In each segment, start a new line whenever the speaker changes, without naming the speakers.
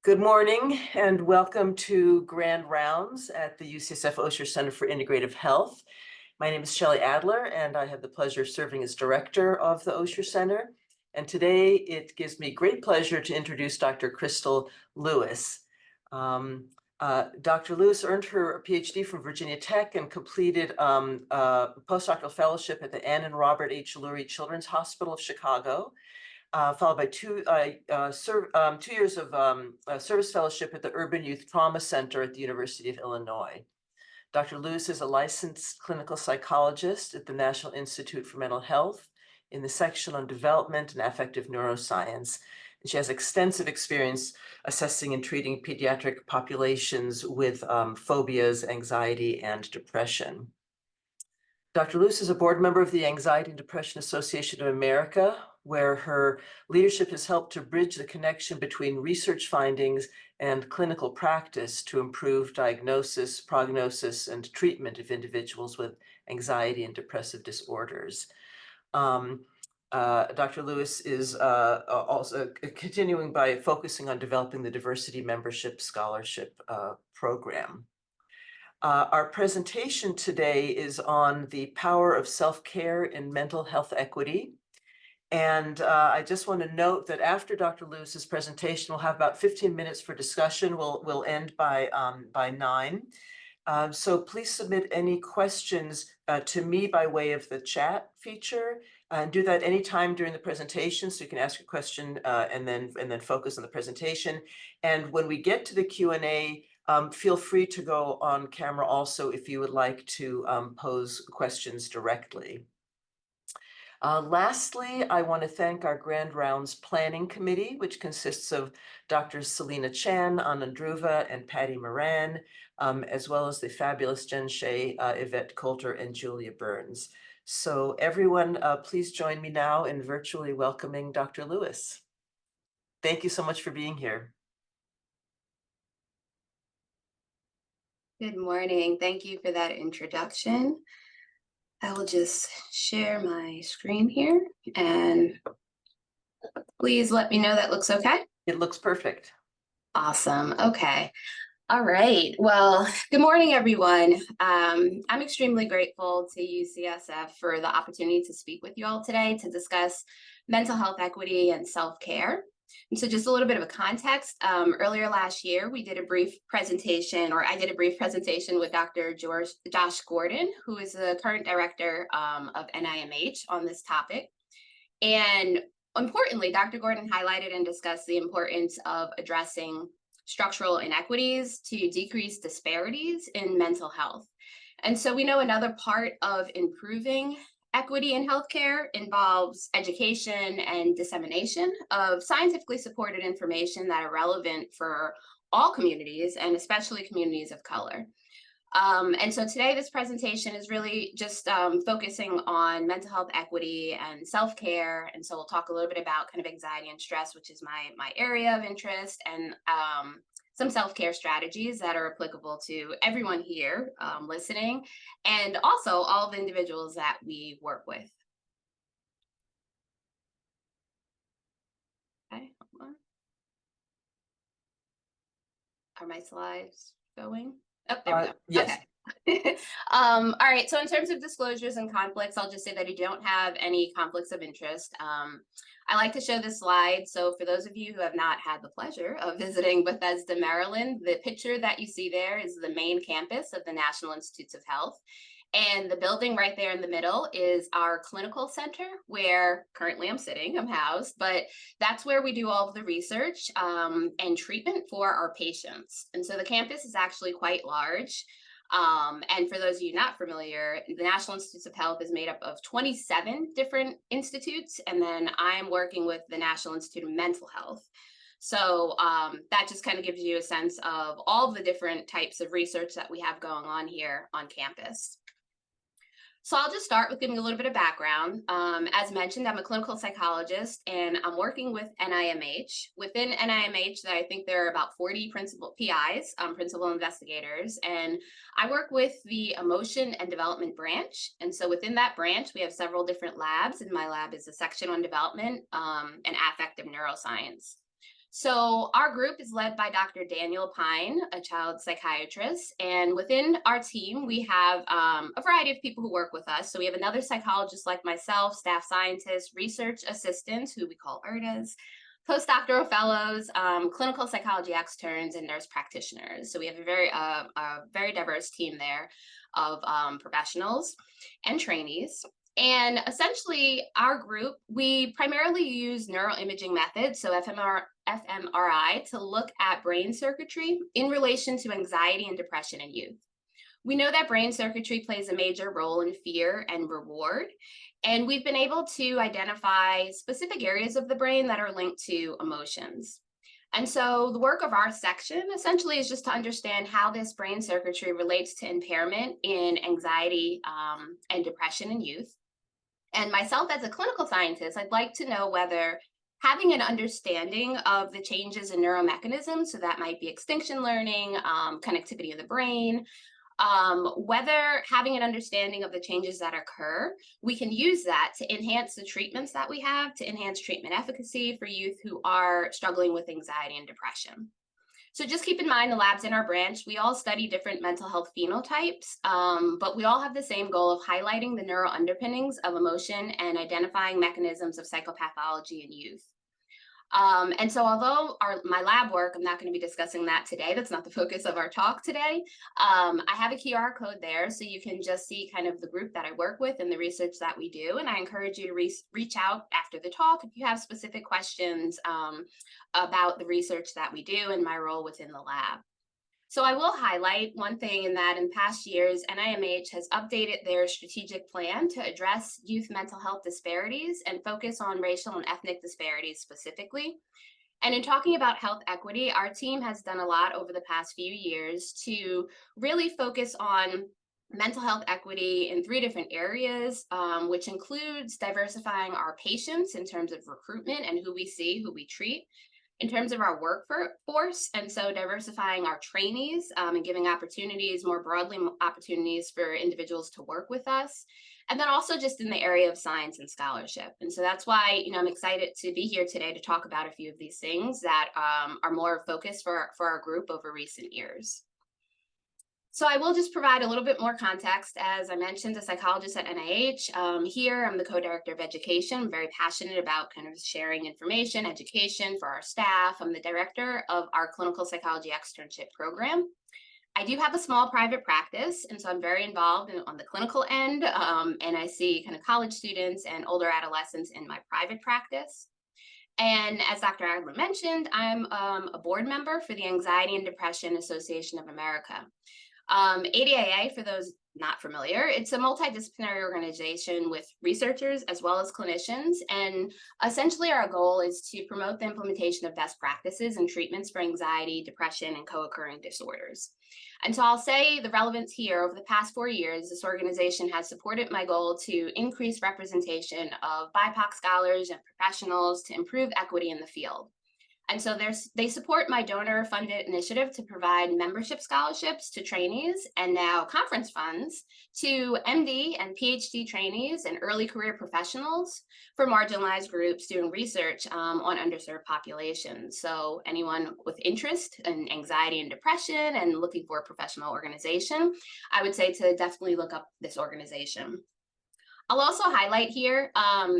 Good morning and welcome to Grand Rounds at the UCSF Osher Center for Integrative Health. My name is Shelley Adler and I have the pleasure of serving as director of the Osher Center. And today it gives me great pleasure to introduce Dr. Krystal Lewis. Dr. Lewis earned her PhD from Virginia Tech and completed a postdoctoral fellowship at the Ann and Robert H. Lurie Children's Hospital of Chicago. Followed by 2 years of service fellowship at the Urban Youth Trauma Center at the University of Illinois. Dr. Lewis is a licensed clinical psychologist at the National Institute for Mental Health in the section on development and affective neuroscience. And she has extensive experience assessing and treating pediatric populations with phobias, anxiety, and depression. Dr. Lewis is a board member of the Anxiety and Depression Association of America, where her leadership has helped to bridge the connection between research findings and clinical practice to improve diagnosis, prognosis, and treatment of individuals with anxiety and depressive disorders. Dr. Lewis is also continuing by focusing on developing the Diversity Membership Scholarship Program. Our presentation today is on the power of self-care in mental health equity. And I just want to note that after Dr. Lewis's presentation, we'll have about 15 minutes for discussion. We'll end by 9. So please submit any questions to me by way of the chat feature, and do that anytime during the presentation, so you can ask a question and then focus on the presentation. And when we get to the Q&A, feel free to go on camera also if you would like to pose questions directly. Lastly, I want to thank our Grand Rounds Planning Committee, which consists of Drs. Selena Chan, Anand Dhruva, and Patty Moran, as well as the fabulous Jen Shea, Yvette Coulter, and Julia Burns. So everyone, please join me now in virtually welcoming Dr. Lewis. Thank you so much for being here.
Good morning. Thank you for that introduction. I will just share my screen here and please let me know that looks okay.
It looks perfect.
Awesome. Okay. All right. Well, good morning, everyone. I'm extremely grateful to UCSF for the opportunity to speak with you all today to discuss mental health equity and self-care. And so just a little bit of a context, earlier last year, we did a brief presentation, or I did a brief presentation with Dr. Josh Gordon, who is the current director of NIMH on this topic. And importantly, Dr. Gordon highlighted and discussed the importance of addressing structural inequities to decrease disparities in mental health. And so we know another part of improving equity in healthcare involves education and dissemination of scientifically supported information that are relevant for all communities and especially communities of color. And so today this presentation is really just focusing on mental health equity and self-care. And so we'll talk a little bit about kind of anxiety and stress, which is my area of interest, and some self-care strategies that are applicable to everyone here listening, and also all the individuals that we work with. Okay, hold on. Are my slides going? Oh, there we go.
Yes.
Okay. All right, so in terms of disclosures and conflicts, I'll just say that I don't have any conflicts of interest. I like to show this slide. So for those of you who have not had the pleasure of visiting Bethesda, Maryland, the picture that you see there is the main campus of the National Institutes of Health. And the building right there in the middle is our clinical center, where currently I'm sitting, I'm housed, but that's where we do all of the research and treatment for our patients. And so the campus is actually quite large. And for those of you not familiar, the National Institutes of Health is made up of 27 different institutes, and then I'm working with the National Institute of Mental Health. So that just kind of gives you a sense of all of the different types of research that we have going on here on campus. So I'll just start with giving a little bit of background. As mentioned, I'm a clinical psychologist and I'm working with NIMH. Within NIMH, I think there are about 40 principal PIs, principal investigators, and I work with the emotion and development branch. And so within that branch, we have several different labs, and my lab is a section on development and affective neuroscience. So our group is led by Dr. Daniel Pine, a child psychiatrist. And within our team, we have a variety of people who work with us. So we have another psychologist like myself, staff scientists, research assistants, who we call ERDAs, postdoctoral fellows, clinical psychology externs, and nurse practitioners. So we have a very diverse team there of professionals and trainees. And essentially, our group, we primarily use neuroimaging methods, so fMRI, to look at brain circuitry in relation to anxiety and depression in youth. We know that brain circuitry plays a major role in fear and reward, and we've been able to identify specific areas of the brain that are linked to emotions. And so the work of our section essentially is just to understand how this brain circuitry relates to impairment in anxiety and depression in youth. And myself as a clinical scientist, I'd like to know whether having an understanding of the changes in neuromechanisms, so that might be extinction learning, connectivity of the brain, whether having an understanding of the changes that occur, we can use that to enhance the treatments that we have, to enhance treatment efficacy for youth who are struggling with anxiety and depression. So just keep in mind the labs in our branch, we all study different mental health phenotypes, but we all have the same goal of highlighting the neural underpinnings of emotion and identifying mechanisms of psychopathology in youth. And so although my lab work, I'm not going to be discussing that today. That's not the focus of our talk today. I have a QR code there, so you can just see kind of the group that I work with and the research that we do. And I encourage you to reach out after the talk if you have specific questions about the research that we do and my role within the lab. So I will highlight one thing in that in past years, NIMH has updated their strategic plan to address youth mental health disparities and focus on racial and ethnic disparities specifically. And in talking about health equity, our team has done a lot over the past few years to really focus on mental health equity in 3 different areas, which includes diversifying our patients in terms of recruitment and who we see, who we treat, in terms of our workforce, and so diversifying our trainees and giving opportunities, more broadly opportunities for individuals to work with us, and then also just in the area of science and scholarship. And so that's why, I'm excited to be here today to talk about a few of these things that are more focused for our group over recent years. So I will just provide a little bit more context. As I mentioned, a psychologist at NIH. Here, I'm the co-director of education. I'm very passionate about kind of sharing information, education for our staff. I'm the director of our clinical psychology externship program. I do have a small private practice, and so I'm very involved on the clinical end, and I see kind of college students and older adolescents in my private practice. And as Dr. Adler mentioned, I'm a board member for the Anxiety and Depression Association of America. ADAA, for those not familiar, it's a multidisciplinary organization with researchers as well as clinicians. And essentially our goal is to promote the implementation of best practices and treatments for anxiety, depression, and co-occurring disorders. And so I'll say the relevance here, over the past 4 years, this organization has supported my goal to increase representation of BIPOC scholars and professionals to improve equity in the field. And so they support my donor-funded initiative to provide membership scholarships to trainees and now conference funds to MD and PhD trainees and early career professionals for marginalized groups doing research on underserved populations. So anyone with interest in anxiety and depression and looking for a professional organization, I would say to definitely look up this organization. I'll also highlight here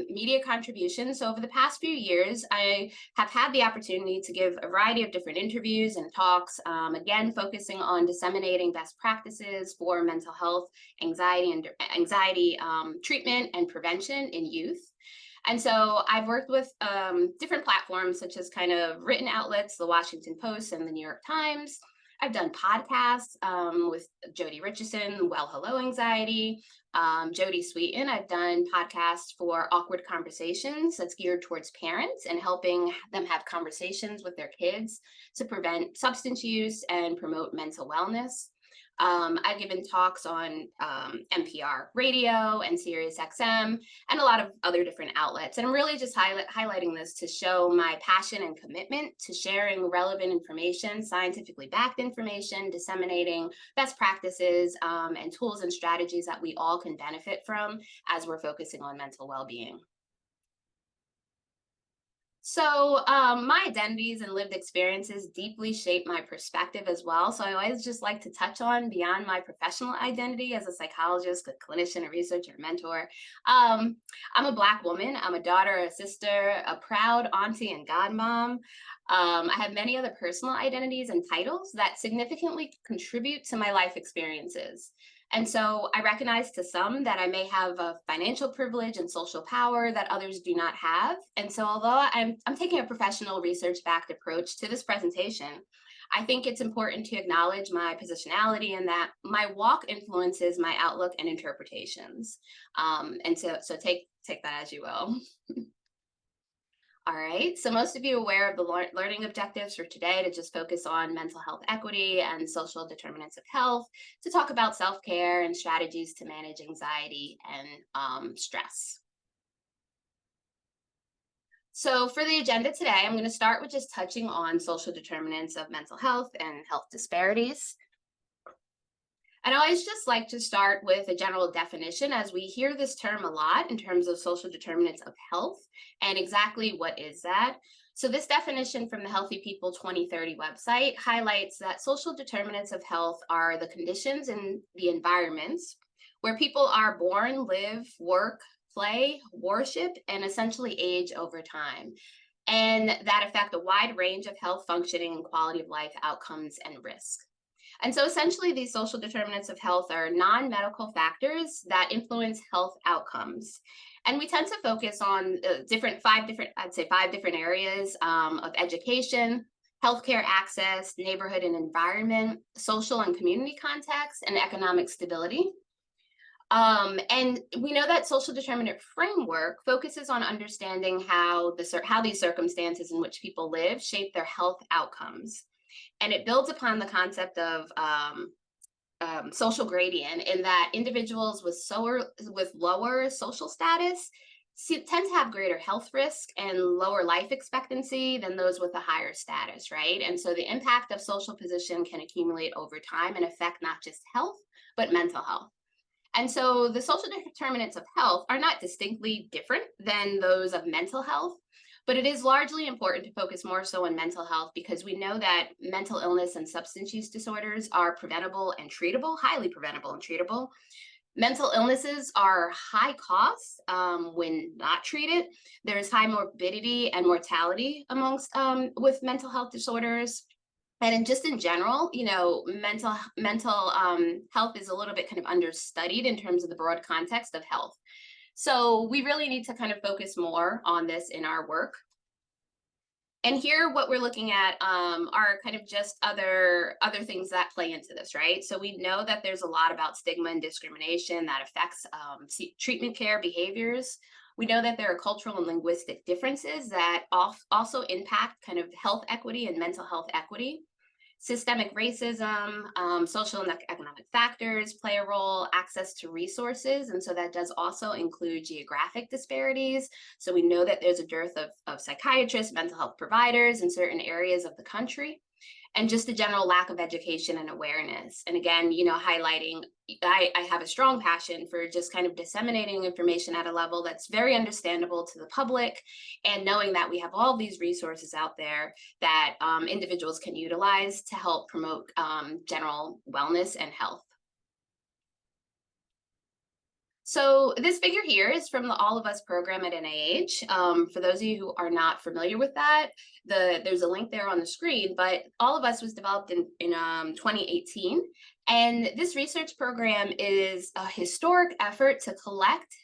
media contributions. So over the past few years, I have had the opportunity to give a variety of different interviews and talks, again, focusing on disseminating best practices for mental health, anxiety treatment and prevention in youth. And so I've worked with different platforms, such as kind of written outlets, the Washington Post and the New York Times. I've done podcasts with Jody Richardson, Well Hello Anxiety, Jody Sweeten. I've done podcasts for Awkward Conversations that's geared towards parents and helping them have conversations with their kids to prevent substance use and promote mental wellness. I've given talks on NPR radio and Sirius XM and a lot of other different outlets. And I'm really just highlighting this to show my passion and commitment to sharing relevant information, scientifically backed information, disseminating best practices and tools and strategies that we all can benefit from as we're focusing on mental well-being. So, my identities and lived experiences deeply shape my perspective as well. So, I always just like to touch on beyond my professional identity as a psychologist, a clinician, a researcher, a mentor. Um, I'm a Black woman. I'm a daughter, a sister, a proud auntie and godmom. I have many other personal identities and titles that significantly contribute to my life experiences. And so I recognize to some that I may have a financial privilege and social power that others do not have. And so although I'm taking a professional research-backed approach to this presentation, I think it's important to acknowledge my positionality and that my walk influences my outlook and interpretations. And so take that as you will. All right, so most of you are aware of the learning objectives for today to just focus on mental health equity and social determinants of health, to talk about self-care and strategies to manage anxiety and stress. So for the agenda today, I'm going to start with just touching on social determinants of mental health and health disparities. And I always just like to start with a general definition, as we hear this term a lot in terms of social determinants of health and exactly what is that. So this definition from the Healthy People 2030 website highlights that social determinants of health are the conditions in the environments where people are born, live, work, play, worship, and essentially age over time, and that affect a wide range of health functioning and quality of life outcomes and risk. And so essentially, these social determinants of health are non-medical factors that influence health outcomes. And we tend to focus on five different areas of education, healthcare access, neighborhood and environment, social and community context, and economic stability. And we know that social determinant framework focuses on understanding how these circumstances in which people live shape their health outcomes. And it builds upon the concept of social gradient, in that individuals with lower social status tend to have greater health risk and lower life expectancy than those with a higher status, right? And so the impact of social position can accumulate over time and affect not just health, but mental health. And so the social determinants of health are not distinctly different than those of mental health, but it is largely important to focus more so on mental health, because we know that mental illness and substance use disorders are preventable and treatable, highly preventable and treatable. Mental illnesses are high cost when not treated. There's high morbidity and mortality amongst with mental health disorders. And just in general, mental health is a little bit kind of understudied in terms of the broad context of health. So we really need to kind of focus more on this in our work. And here, what we're looking at are kind of just other things that play into this, right? So we know that there's a lot about stigma and discrimination that affects treatment care behaviors. We know that there are cultural and linguistic differences that also impact kind of health equity and mental health equity. Systemic racism, social and economic factors play a role, access to resources. And so that does also include geographic disparities. So we know that there's a dearth of psychiatrists, mental health providers in certain areas of the country, and just a general lack of education and awareness. And again, highlighting, I have a strong passion for just kind of disseminating information at a level that's very understandable to the public, and knowing that we have all these resources out there that individuals can utilize to help promote general wellness and health. So this figure here is from the All of Us program at NIH. For those of you who are not familiar with that, there's a link there on the screen, but All of Us was developed in 2018. And this research program is a historic effort to collect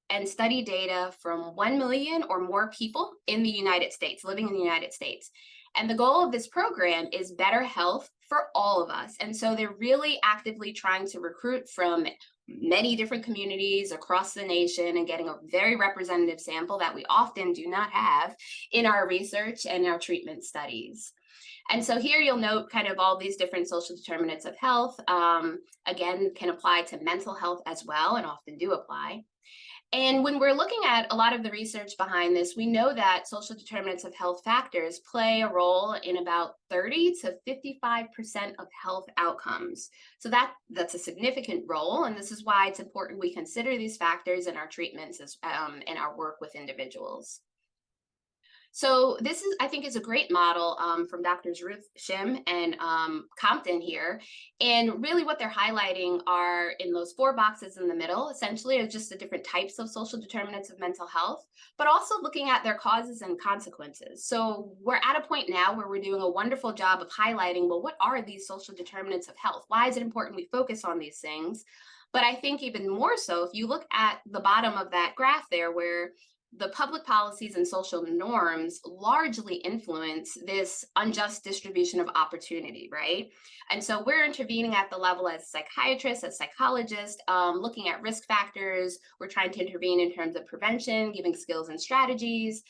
and study data from 1 million or more people in the United States, living in the United States. And the goal of this program is better health for all of us. And so they're really actively trying to recruit from many different communities across the nation and getting a very representative sample that we often do not have in our research and our treatment studies. And so here you'll note kind of all these different social determinants of health, again, can apply to mental health as well, and often do apply. And when we're looking at a lot of the research behind this, we know that social determinants of health factors play a role in about 30 to 55% of health outcomes. So that's a significant role, and this is why it's important we consider these factors in our treatments in our work with individuals. So this is, I think, is a great model from Doctors Ruth Shim and Compton here. And really what they're highlighting are in those 4 boxes in the middle, essentially, are just the different types of social determinants of mental health, but also looking at their causes and consequences. So we're at a point now where we're doing a wonderful job of highlighting, well, what are these social determinants of health? Why is it important we focus on these things? But I think even more so, if you look at the bottom of that graph there, where the public policies and social norms largely influence this unjust distribution of opportunity, right? And so we're intervening at the level as psychiatrists, as psychologists, looking at risk factors. We're trying to intervene in terms of prevention, giving skills and strategies,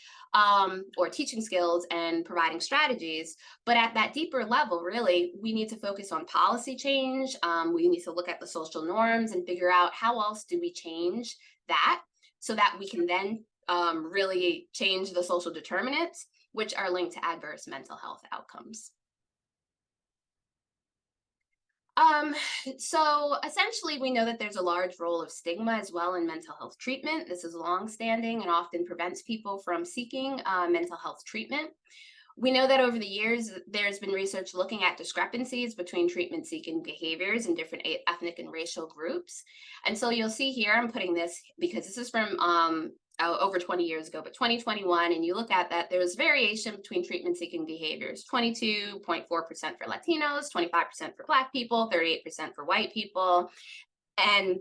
or teaching skills and providing strategies. But at that deeper level, really, we need to focus on policy change. We need to look at the social norms and figure out how else do we change that so that we can then really change the social determinants, which are linked to adverse mental health outcomes. So essentially, we know that there's a large role of stigma as well in mental health treatment. This is longstanding and often prevents people from seeking mental health treatment. We know that over the years, there's been research looking at discrepancies between treatment-seeking behaviors in different ethnic and racial groups. And so you'll see here, I'm putting this because this is from over 20 years ago, but 2021, and you look at that, there was variation between treatment-seeking behaviors, 22.4% for Latinos, 25% for Black people, 38% for white people. And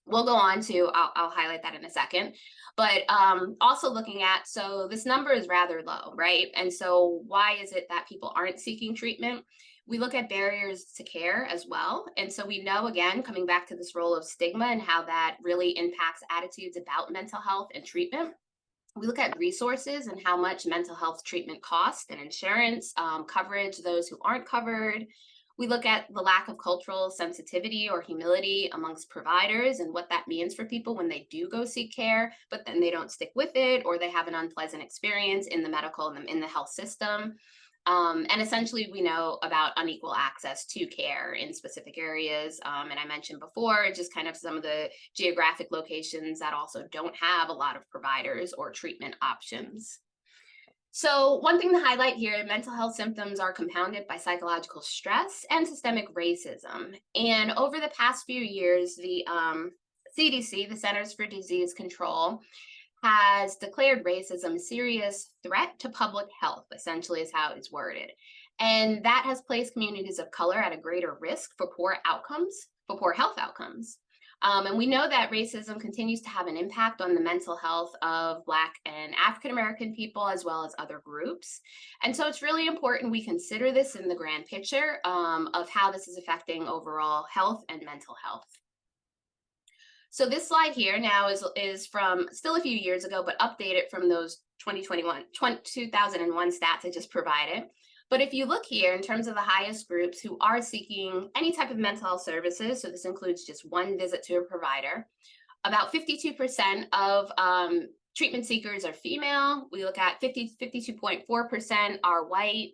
we'll go on to, I'll highlight that in a second. But also looking at, so this number is rather low, right? And so why is it that people aren't seeking treatment? We look at barriers to care as well. And so we know, again, coming back to this role of stigma and how that really impacts attitudes about mental health and treatment. We look at resources and how much mental health treatment costs and insurance coverage, those who aren't covered. We look at the lack of cultural sensitivity or humility amongst providers and what that means for people when they do go seek care, but then they don't stick with it or they have an unpleasant experience in the medical and in the health system. And essentially, we know about unequal access to care in specific areas. And I mentioned before, just kind of some of the geographic locations that also don't have a lot of providers or treatment options. So one thing to highlight here, mental health symptoms are compounded by psychological stress and systemic racism. And over the past few years, the CDC, the Centers for Disease Control, has declared racism a serious threat to public health, essentially is how it's worded. And that has placed communities of color at a greater risk for poor health outcomes. And we know that racism continues to have an impact on the mental health of Black and African American people, as well as other groups. And so it's really important we consider this in the grand picture of how this is affecting overall health and mental health. So this slide here now is from still a few years ago, but updated from those 2001 stats I just provided. But if you look here in terms of the highest groups who are seeking any type of mental health services, so this includes just one visit to a provider, about 52% of treatment seekers are female. We look at 52.4% are white.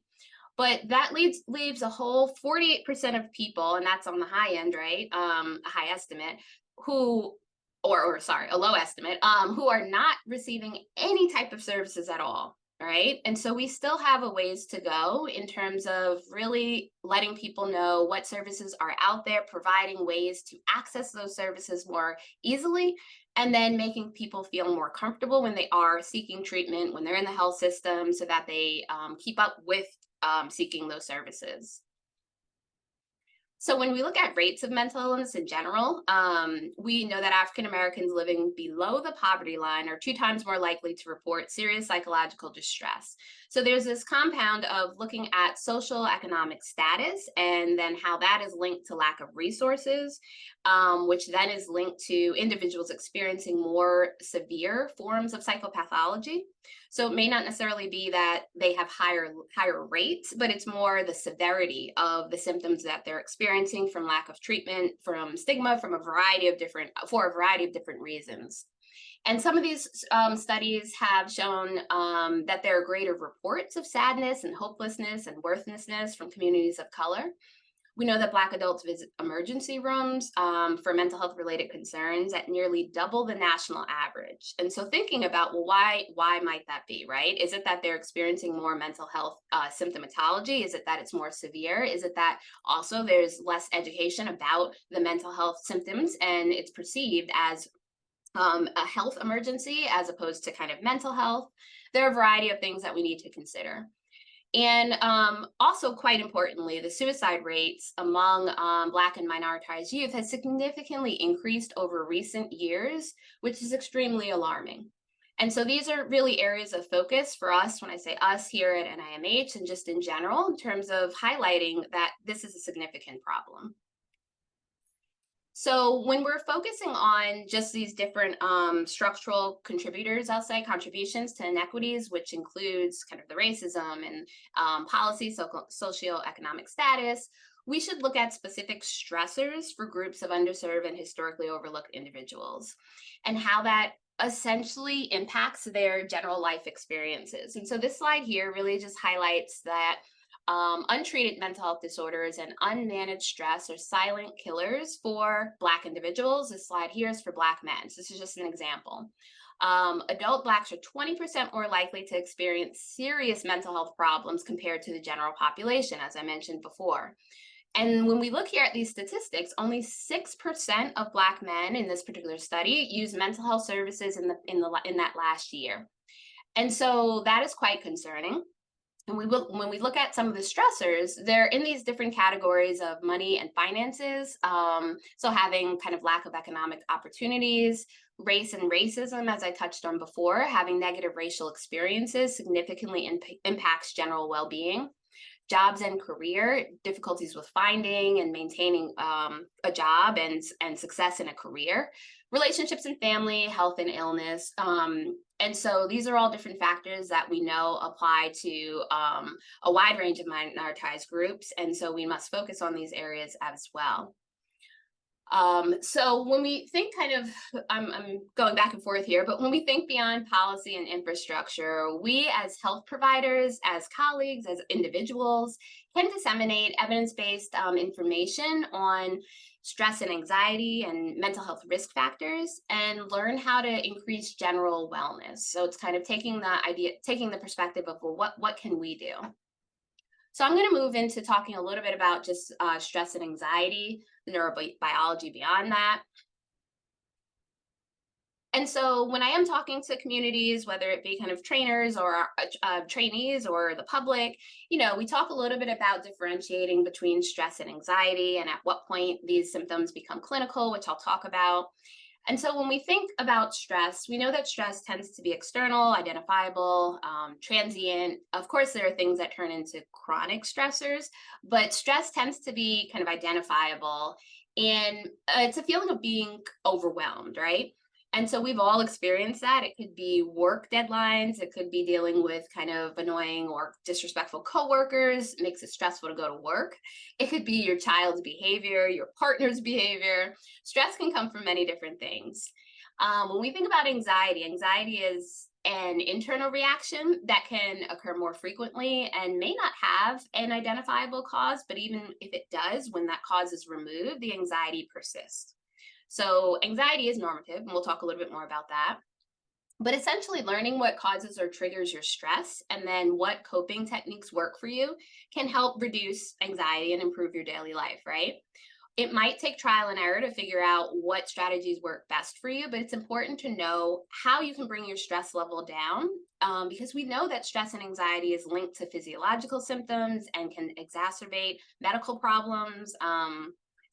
But that leaves a whole 48% of people, and that's on the high end, right? A high estimate, who, or sorry, a low estimate, who are not receiving any type of services at all, right? And so we still have a ways to go in terms of really letting people know what services are out there, providing ways to access those services more easily, and then making people feel more comfortable when they are seeking treatment, when they're in the health system, so that they keep up with seeking those services. So when we look at rates of mental illness in general, we know that African Americans living below the poverty line are 2 times more likely to report serious psychological distress. So there's this compound of looking at social economic status and then how that is linked to lack of resources, which then is linked to individuals experiencing more severe forms of psychopathology. So it may not necessarily be that they have higher rates, but it's more the severity of the symptoms that they're experiencing from lack of treatment, from stigma, for a variety of different reasons. And some of these studies have shown that there are greater reports of sadness and hopelessness and worthlessness from communities of color. We know that Black adults visit emergency rooms for mental health related concerns at nearly double the national average. And so thinking about, well, why might that be, right? Is it that they're experiencing more mental health symptomatology? Is it that it's more severe? Is it that also there's less education about the mental health symptoms and it's perceived as a health emergency as opposed to kind of mental health? There are a variety of things that we need to consider. And also, quite importantly, the suicide rates among Black and minoritized youth has significantly increased over recent years, which is extremely alarming. And so these are really areas of focus for us, when I say us here at NIMH and just in general, in terms of highlighting that this is a significant problem. So when we're focusing on just these different structural contributors, I'll say contributions to inequities, which includes kind of the racism and policy, socioeconomic status, we should look at specific stressors for groups of underserved and historically overlooked individuals and how that essentially impacts their general life experiences. And so this slide here really just highlights that untreated mental health disorders and unmanaged stress are silent killers for Black individuals. This slide here is for Black men. So this is just an example. Adult Blacks are 20% more likely to experience serious mental health problems compared to the general population, as I mentioned before. And when we look here at these statistics, only 6% of Black men in this particular study use mental health services in that last year. And so that is quite concerning. And when we look at some of the stressors, they're in these different categories of money and finances. So having kind of lack of economic opportunities, race and racism, as I touched on before, having negative racial experiences significantly impacts general well-being. Jobs and career, difficulties with finding and maintaining a job and success in a career, relationships and family, health and illness. And so these are all different factors that we know apply to a wide range of minoritized groups. And so we must focus on these areas as well. So when we think I'm going back and forth here, but when we think beyond policy and infrastructure, we as health providers, as colleagues, as individuals, can disseminate evidence-based information on stress and anxiety and mental health risk factors and learn how to increase general wellness. So it's kind of taking the perspective of, well, what can we do? So I'm going to move into talking a little bit about just stress and anxiety, the neurobiology beyond that. And so when I am talking to communities, whether it be kind of trainers or trainees or the public, we talk a little bit about differentiating between stress and anxiety and at what point these symptoms become clinical, which I'll talk about. And so when we think about stress, we know that stress tends to be external, identifiable, transient. Of course, there are things that turn into chronic stressors, but stress tends to be kind of identifiable. And it's a feeling of being overwhelmed, right? And so we've all experienced that. It could be work deadlines. It could be dealing with kind of annoying or disrespectful coworkers. It makes it stressful to go to work. It could be your child's behavior, your partner's behavior. Stress can come from many different things. When we think about anxiety, anxiety is an internal reaction that can occur more frequently and may not have an identifiable cause, but even if it does, when that cause is removed, the anxiety persists. So anxiety is normative, and we'll talk a little bit more about that. But essentially learning what causes or triggers your stress and then what coping techniques work for you can help reduce anxiety and improve your daily life, right? It might take trial and error to figure out what strategies work best for you, but it's important to know how you can bring your stress level down because we know that stress and anxiety is linked to physiological symptoms and can exacerbate medical problems,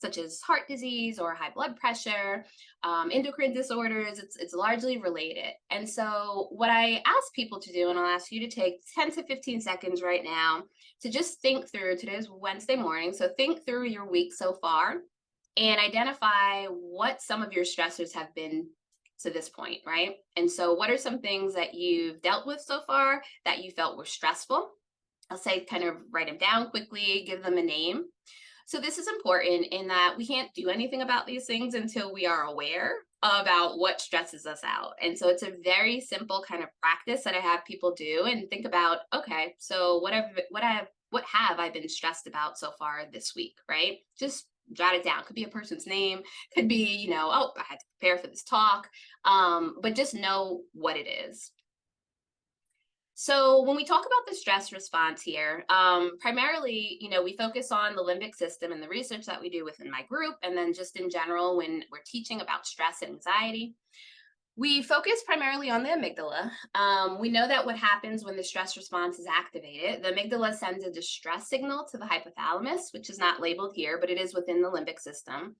such as heart disease or high blood pressure, endocrine disorders. It's largely related. And so what I ask people to do, and I'll ask you to take 10 to 15 seconds right now to just think through, today's Wednesday morning, so think through your week so far and identify what some of your stressors have been to this point, right? And so what are some things that you've dealt with so far that you felt were stressful? I'll say kind of write them down quickly, give them a name. So this is important in that we can't do anything about these things until we are aware about what stresses us out. And so it's a very simple kind of practice that I have people do and think about, okay, so what what have I been stressed about so far this week, right? Just jot it down. Could be a person's name, could be, oh, I had to prepare for this talk, but just know what it is. So when we talk about the stress response here, primarily, we focus on the limbic system and the research that we do within my group, and then just in general when we're teaching about stress and anxiety. We focus primarily on the amygdala. We know that what happens when the stress response is activated, the amygdala sends a distress signal to the hypothalamus, which is not labeled here, but it is within the limbic system.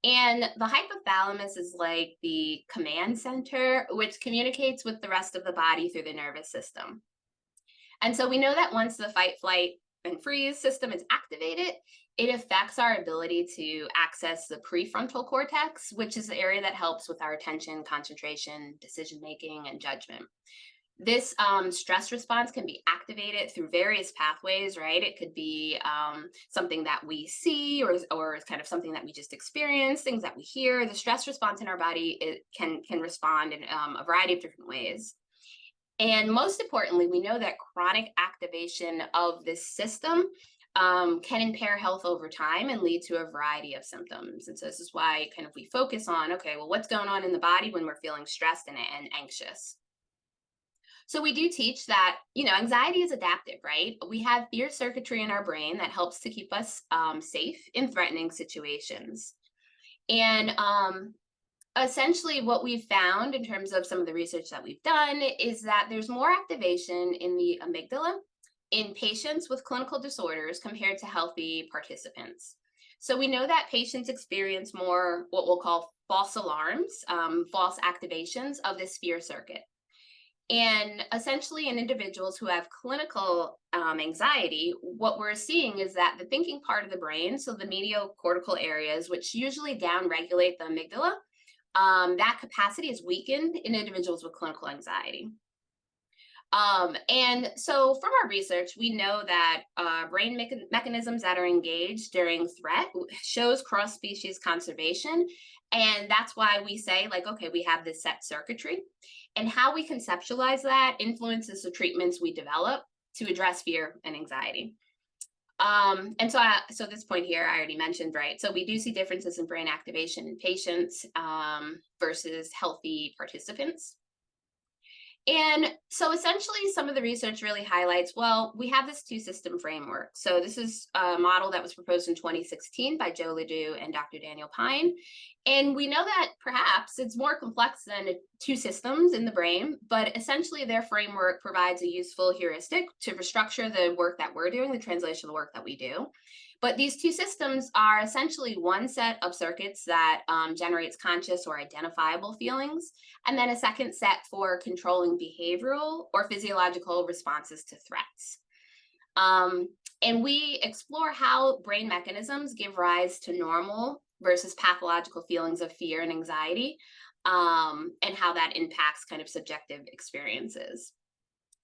And the hypothalamus is like the command center, which communicates with the rest of the body through the nervous system. And so we know that once the fight, flight, and freeze system is activated, it affects our ability to access the prefrontal cortex, which is the area that helps with our attention, concentration, decision making, and judgment. This stress response can be activated through various pathways, right? It could be something that we see, or kind of something that we just experience, things that we hear. The stress response in our body can respond in a variety of different ways. And most importantly, we know that chronic activation of this system can impair health over time and lead to a variety of symptoms. And so this is why kind of we focus on, okay, well, what's going on in the body when we're feeling stressed and anxious? So we do teach that, anxiety is adaptive, right? We have fear circuitry in our brain that helps to keep us safe in threatening situations. And essentially what we've found in terms of some of the research that we've done is that there's more activation in the amygdala in patients with clinical disorders compared to healthy participants. So we know that patients experience more what we'll call false alarms, false activations of this fear circuit. And essentially in individuals who have clinical anxiety, what we're seeing is that the thinking part of the brain, so the medial cortical areas, which usually downregulate the amygdala, that capacity is weakened in individuals with clinical anxiety. And so from our research, we know that brain mechanisms that are engaged during threat shows cross-species conservation. And that's why we say, like, okay, we have this set circuitry. And how we conceptualize that influences the treatments we develop to address fear and anxiety. And so this point here, I already mentioned, right? So we do see differences in brain activation in patients versus healthy participants. And so essentially some of the research really highlights, well, we have this two-system framework. So this is a model that was proposed in 2016 by Joe Ledoux and Dr. Daniel Pine. And we know that perhaps it's more complex than two systems in the brain, but essentially their framework provides a useful heuristic to restructure the work that we're doing, the translational work that we do. But these two systems are essentially one set of circuits that generates conscious or identifiable feelings, and then a second set for controlling behavioral or physiological responses to threats. And we explore how brain mechanisms give rise to normal versus pathological feelings of fear and anxiety, and how that impacts kind of subjective experiences.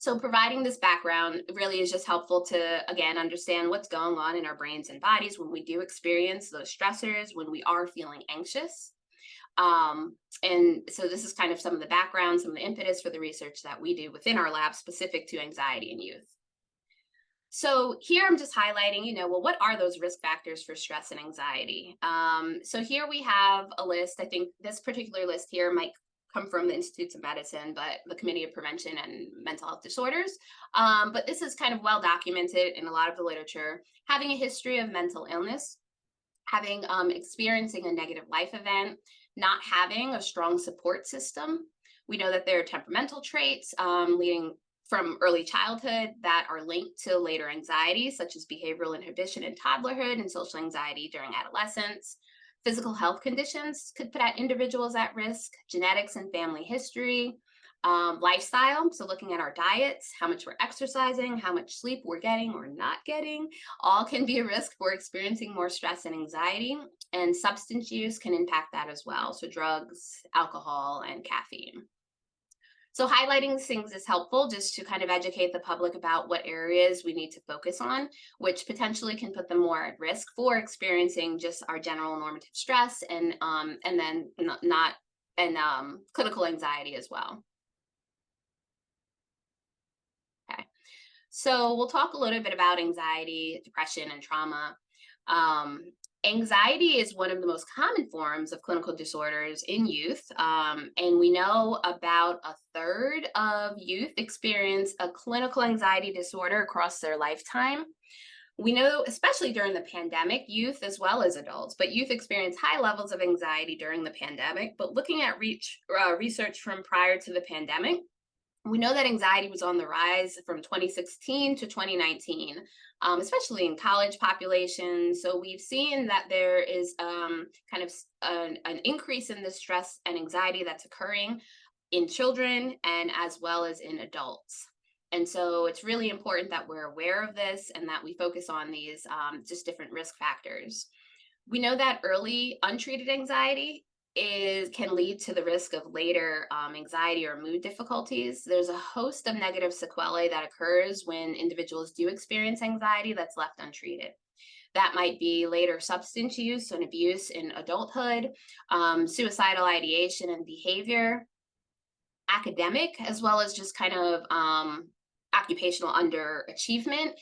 So providing this background really is just helpful to, again, understand what's going on in our brains and bodies when we do experience those stressors, when we are feeling anxious. And so this is kind of some of the background, some of the impetus for the research that we do within our lab specific to anxiety in youth. So here I'm just highlighting, well, what are those risk factors for stress and anxiety? So here we have a list. I think this particular list here might come from the Institutes of Medicine, but the Committee of Prevention and Mental Health Disorders. But this is kind of well documented in a lot of the literature. Having a history of mental illness, having experiencing a negative life event, not having a strong support system. We know that there are temperamental traits leading from early childhood that are linked to later anxiety, such as behavioral inhibition in toddlerhood and social anxiety during adolescence. Physical health conditions could put individuals at risk, genetics and family history, lifestyle, so looking at our diets, how much we're exercising, how much sleep we're getting or not getting, all can be a risk for experiencing more stress and anxiety, and substance use can impact that as well, so drugs, alcohol, and caffeine. So highlighting these things is helpful just to kind of educate the public about what areas we need to focus on, which potentially can put them more at risk for experiencing just our general normative stress and then clinical anxiety as well. Okay. So we'll talk a little bit about anxiety, depression, and trauma. Um, Anxiety is one of the most common forms of clinical disorders in youth, and we know about a third of youth experience a clinical anxiety disorder across their lifetime. We know, especially during the pandemic, youth as well as adults, but youth experience high levels of anxiety during the pandemic. But looking at research from prior to the pandemic, we know that anxiety was on the rise from 2016 to 2019, especially in college populations. So we've seen that there is kind of an increase in the stress and anxiety that's occurring in children and as well as in adults. And so it's really important that we're aware of this and that we focus on these just different risk factors. We know that early untreated anxiety can lead to the risk of later anxiety or mood difficulties. There's a host of negative sequelae that occurs when individuals do experience anxiety that's left untreated. That might be later substance use and abuse in adulthood, suicidal ideation and behavior, academic, as well as just kind of occupational underachievement,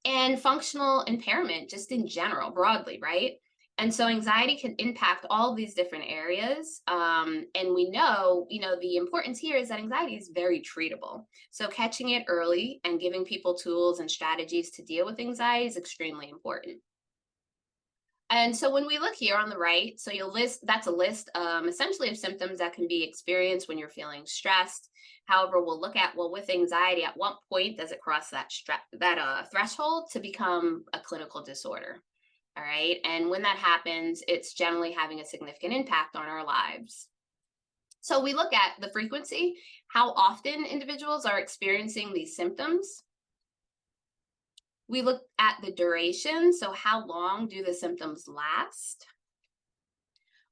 and functional impairment just in general, broadly, right? And so anxiety can impact all these different areas. And we know, the importance here is that anxiety is very treatable. So catching it early and giving people tools and strategies to deal with anxiety is extremely important. And so when we look here on the right, so that's a list essentially of symptoms that can be experienced when you're feeling stressed. However, we'll look at, well, with anxiety, at what point does it cross that threshold to become a clinical disorder? All right. And when that happens, it's generally having a significant impact on our lives. So we look at the frequency, how often individuals are experiencing these symptoms. We look at the duration, so how long do the symptoms last?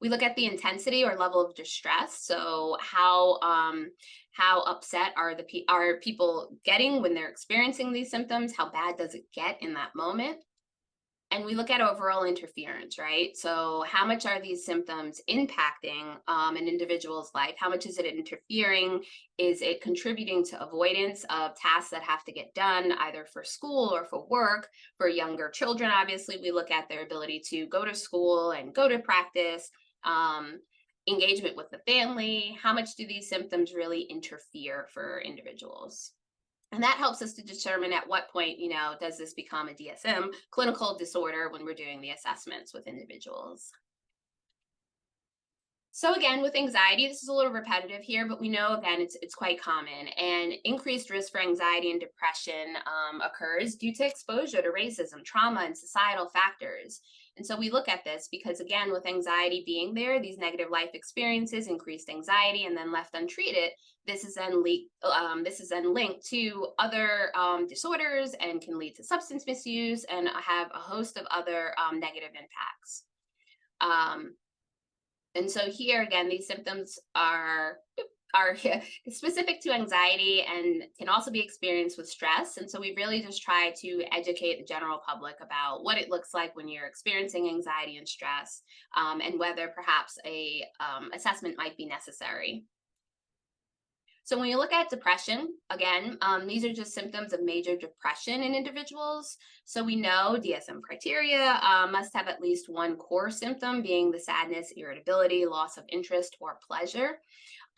We look at the intensity or level of distress, so how upset are people getting when they're experiencing these symptoms? How bad does it get in that moment? And we look at overall interference, right? So how much are these symptoms impacting an individual's life? How much is it interfering? Is it contributing to avoidance of tasks that have to get done either for school or for work? For younger children, obviously, we look at their ability to go to school and go to practice, engagement with the family. How much do these symptoms really interfere for individuals? And that helps us to determine at what point, does this become a DSM clinical disorder when we're doing the assessments with individuals. So again, with anxiety, this is a little repetitive here, but we know, again, it's quite common. And increased risk for anxiety and depression occurs due to exposure to racism, trauma, and societal factors. And so we look at this because, again, with anxiety being there, these negative life experiences, increased anxiety, and then left untreated, this is then linked to other disorders and can lead to substance misuse and have a host of other negative impacts. And so here again, these symptoms are specific to anxiety and can also be experienced with stress. And so we really just try to educate the general public about what it looks like when you're experiencing anxiety and stress, and whether perhaps a assessment might be necessary. So when you look at depression, again, these are just symptoms of major depression in individuals. So we know DSM criteria must have at least one core symptom, being the sadness, irritability, loss of interest, or pleasure,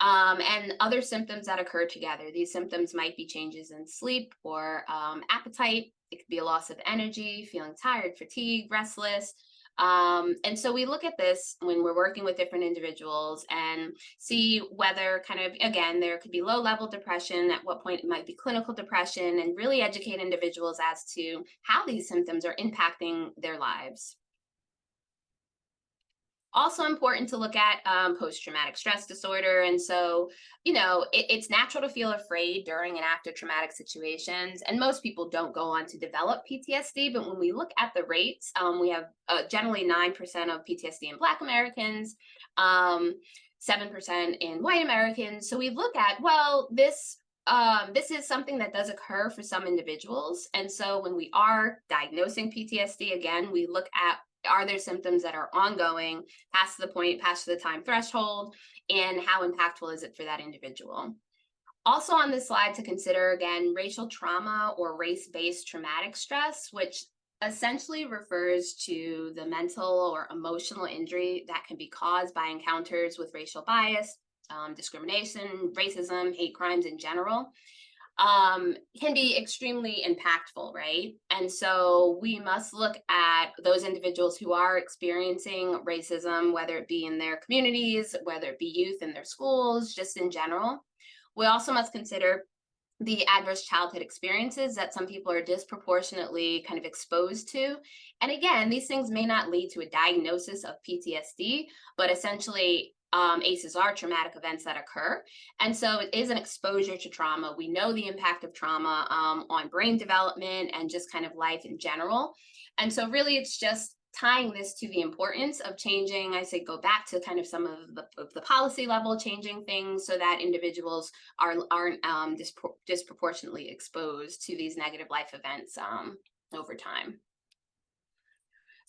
and other symptoms that occur together. These symptoms might be changes in sleep or appetite. It could be a loss of energy, feeling tired, fatigued, restless. And so we look at this when we're working with different individuals and see whether again, there could be low level depression, at what point it might be clinical depression, and really educate individuals as to how these symptoms are impacting their lives. Also important to look at post-traumatic stress disorder. And so, it's natural to feel afraid during and after traumatic situations. And most people don't go on to develop PTSD. But when we look at the rates, we have generally 9% of PTSD in Black Americans, 7% in white Americans. So we look at, well, this is something that does occur for some individuals. And so when we are diagnosing PTSD, again, we look at, are there symptoms that are ongoing past the time threshold, and how impactful is it for that individual? Also on this slide to consider, again, racial trauma or race-based traumatic stress, which essentially refers to the mental or emotional injury that can be caused by encounters with racial bias, discrimination, racism, hate crimes in general, can be extremely impactful, right? And so we must look at those individuals who are experiencing racism, whether it be in their communities, whether it be youth in their schools, just in general. We also must consider the adverse childhood experiences that some people are disproportionately kind of exposed to. And again, these things may not lead to a diagnosis of PTSD, but essentially ACEs are traumatic events that occur. And so it is an exposure to trauma. We know the impact of trauma on brain development and just kind of life in general. And so really it's just tying this to the importance of changing, I say go back to kind of some of the policy level, changing things so that individuals aren't disproportionately exposed to these negative life events over time.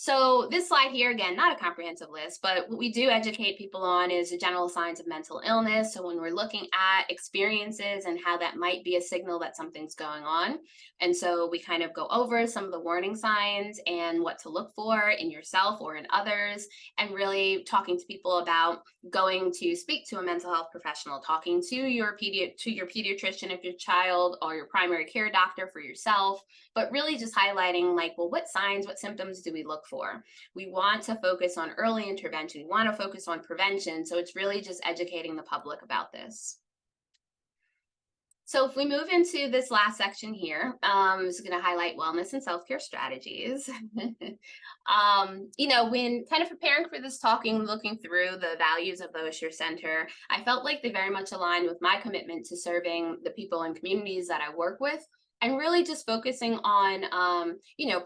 So this slide here, again, not a comprehensive list, but what we do educate people on is the general signs of mental illness. So when we're looking at experiences and how that might be a signal that something's going on. And so we kind of go over some of the warning signs and what to look for in yourself or in others, and really talking to people about going to speak to a mental health professional, talking to your pediatrician if your child, or your primary care doctor for yourself, but really just highlighting like, well, what signs, what symptoms do we look for? We want to focus on early intervention. We want to focus on prevention. So it's really just educating the public about this. So if we move into this last section here, I'm just going to highlight wellness and self-care strategies. When kind of preparing for this talking, looking through the values of the Osher Center, I felt like they very much aligned with my commitment to serving the people and communities that I work with, and really just focusing on,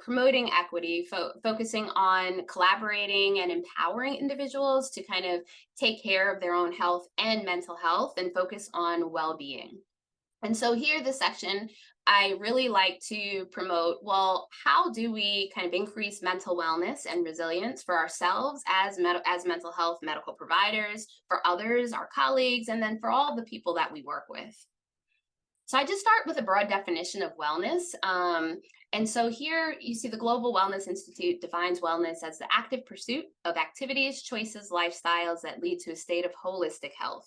promoting equity, focusing on collaborating and empowering individuals to kind of take care of their own health and mental health and focus on well-being. And so here, this section, I really like to promote, well, how do we kind of increase mental wellness and resilience for ourselves as mental health medical providers, for others, our colleagues, and then for all the people that we work with. So I just start with a broad definition of wellness. And so here you see the Global Wellness Institute defines wellness as the active pursuit of activities, choices, lifestyles that lead to a state of holistic health.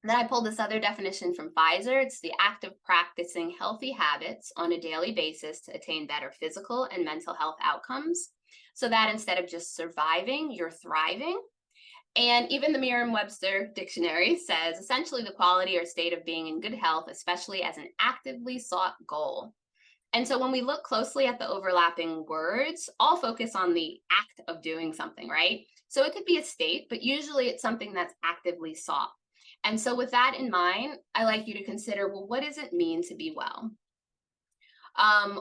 And then I pulled this other definition from Pfizer. It's the act of practicing healthy habits on a daily basis to attain better physical and mental health outcomes, so that instead of just surviving, you're thriving. And even the Merriam-Webster dictionary says essentially the quality or state of being in good health, especially as an actively sought goal. And so when we look closely at the overlapping words, all focus on the act of doing something, right? So it could be a state, but usually it's something that's actively sought. And so with that in mind, I like you to consider, well, what does it mean to be well?